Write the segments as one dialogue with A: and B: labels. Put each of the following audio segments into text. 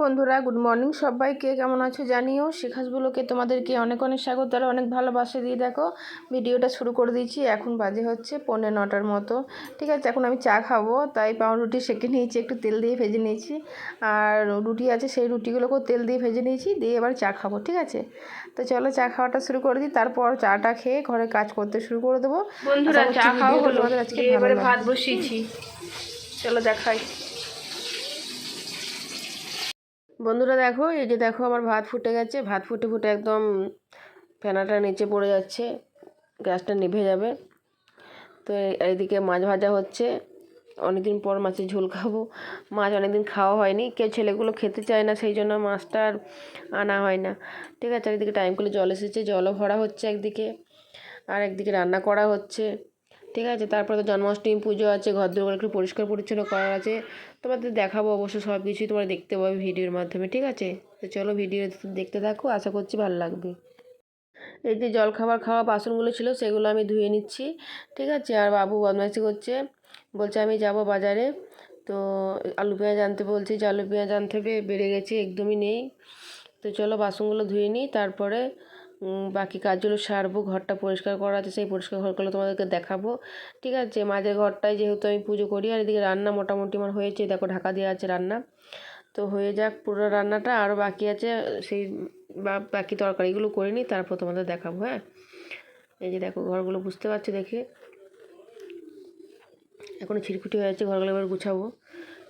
A: বন্ধুরা, good morning সবাইকে। কেমন আছো জানিও। শিখাস ব্লগে তোমাদেরকে অনেক অনেক স্বাগত আর অনেক ভালোবাসা দিয়ে দেখো ভিডিওটা শুরু করে দিয়েছি। এখন বাজে হচ্ছে 9:45 মতো। ঠিক আছে, এখন আমি চা খাবো, তাই পাউরুটি সেঁকে নিয়েছি, একটু তেল দিয়ে ভেজে নিয়েছি। আর রুটি আছে, সেই রুটিগুলোকেও তেল দিয়ে ভেজে নিয়েছি, দিয়ে এবার চা খাবো। ঠিক আছে, তো চলো চা খাওয়াটা শুরু করে দিই, তারপর চাটা খেয়ে ঘরে কাজ করতে শুরু করে দেবো।
B: বন্ধুরা, চা খাওয়া হলো,
A: আজকে
B: এবারে ভাত বসিয়েছি।
A: চলো দেখাই। বন্ধুরা দেখো, এই যে দেখো আমার ভাত ফুটে গেছে। ভাত ফুটে ফুটে একদম ফেনাটা নিচে পড়ে যাচ্ছে, গ্যাসটা নিভে যাবে। তো এইদিকে মাছ ভাজা হচ্ছে। অনেকদিন পর মাছের ঝোল খাবো। মাছ অনেকদিন খাওয়া হয়নি, কেউ ছেলেগুলো খেতে চায় না, সেই জন্য মাছটা আর আনা হয় না। ঠিক আছে, একদিকে টাইম করে জল এসেছে, জলও ভরা হচ্ছে একদিকে, আর একদিকে রান্না করা হচ্ছে। ঠিক আছে, তারপরে তো জন্মাষ্টমী পুজো আছে, ঘর দোর একটু পরিষ্কার পরিচ্ছন্ন করার আছে। তোমাদের দেখাবো অবশ্য, সব কিছুই তোমরা দেখতে পাবে ভিডিওর মাধ্যমে। ঠিক আছে, তো চলো ভিডিও দেখতে থাকো, আশা করছি ভালো লাগবে। এই যে জলখাবার খাওয়া বাসনগুলো ছিল, সেগুলো আমি ধুয়ে নিচ্ছি। ঠিক আছে, আর বাবু বদমাইশি করছে, বলছে আমি যাব বাজারে। তো আলু পেঁয়াজ আনতে বলছি, যে আলু পেঁয়াজ আনতে হবে, বেড়ে গেছে, একদমই নেই। তো চলো বাসনগুলো ধুয়ে নিই, তারপরে বাকি কাজগুলো সারবো। ঘরটা পরিষ্কার করা আছে, সেই পরিষ্কার ঘরগুলো তোমাদেরকে দেখাবো। ঠিক আছে, মাঝের ঘরটায় যেহেতু আমি পুজো করি, আর এদিকে রান্না মোটামুটি আমার হয়েছে, দেখো ঢাকা দেওয়া আছে রান্না। তো হয়ে যাক পুরো রান্নাটা, আরও বাকি আছে, সেই বাকি তরকারিগুলো করে নিই, তারপর তোমাদের দেখাবো। হ্যাঁ, এই যে দেখো ঘরগুলো, বুঝতে পারছো দেখে, এখনও ছিটকুটি হয়ে যাচ্ছে, ঘরগুলো এবার গুছাবো।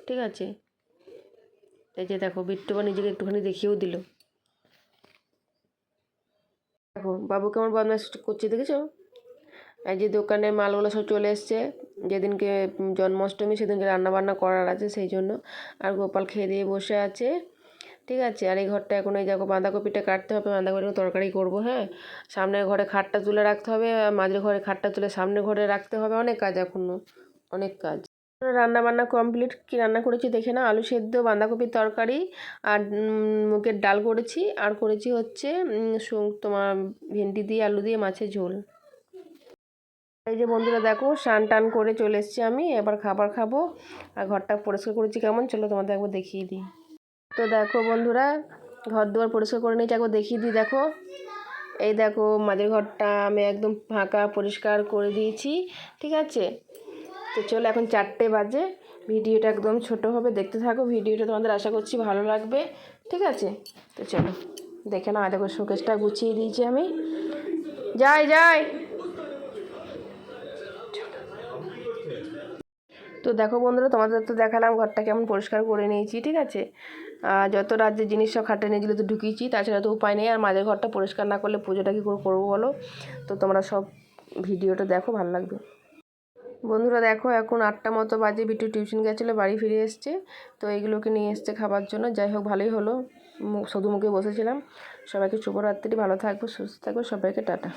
A: ঠিক আছে, এই যে দেখো বিট্টু বা নিজেকে একটুখানি দেখিয়েও দিল। দেখো বাবু কেমন বদমাইশ করছে, দেখেছো? এই যে দোকানে মালগুলো সব চলে এসছে, যেদিনকে জন্মাষ্টমী সেদিনকে রান্নাবান্না করার আছে, সেই জন্য। আর গোপাল খেয়ে দিয়ে বসে আছে। ঠিক আছে, আর এই ঘরটা এখন এই দেখো বাঁধাকপিটা কাটতে হবে, বাঁধাকপিটা তরকারি করবো। হ্যাঁ, সামনের ঘরে খাটটা তুলে রাখতে হবে, মাঝের ঘরে খাটটা তুলে সামনের ঘরে রাখতে হবে, অনেক কাজ এখনও, অনেক কাজ। রান্না বান্না কমপ্লিট। কি রান্না করেছি দেখে না, আলু সেদ্ধ, বাঁধাকপির তরকারি, আর মুগের ডাল করেছি, আর করেছি হচ্ছে তোমার ভেন্ডি দিয়ে আলু দিয়ে মাছের ঝোল। এই যে বন্ধুরা দেখো, স্নান টান করে চলে এসেছি আমি, এবার খাবার খাবো। আর ঘরটা পরিষ্কার করেছি কেমন, চলো তোমাদের একবার দেখিয়ে দিই। তো দেখো বন্ধুরা, ঘর দুয়ার পরিষ্কার করে নিয়েছি, একবার দেখিয়ে দিই। দেখো এই দেখো মাঝের ঘরটা আমি একদম ফাঁকা পরিষ্কার করে দিয়েছি। ঠিক আছে, তো চলো এখন 4টে বাজে, ভিডিওটা একদম ছোট হবে, দেখতে থাকো ভিডিওটা, তোমাদের আশা করছি ভালো লাগবে। ঠিক আছে, তো চলো দেখে নাও। দেখো শোকেসটা গুছিয়ে দিয়েছি আমি, যাই। তো দেখো বন্ধুরা, তোমাদের তো দেখালাম ঘরটা কেমন পরিষ্কার করে নিয়েছি। ঠিক আছে, যত রাজ্যের জিনিস সব খাটে নিয়েছিল তো ঢুকিয়েছি, তাছাড়া তো উপায় নেই। আর মাঝের ঘরটা পরিষ্কার না করলে পুজোটা কী করে করবো বলো? তো তোমরা সব ভিডিওটা দেখো, ভালো লাগবে। বন্ধুরা দেখো, এখন 8টা মতো বাজে, বিট্টু টিউশন গেছিলো, বাড়ি ফিরে এসছে। তো এইগুলোকে নিয়ে এসছে খাবার জন্য। যাই হোক, ভালোই হলো, শুধু মুখে বসেছিলাম। সবাইকে শুভরাত্রি, ভালো থাকবো, সুস্থ থাকবো, সবাইকে টাটা।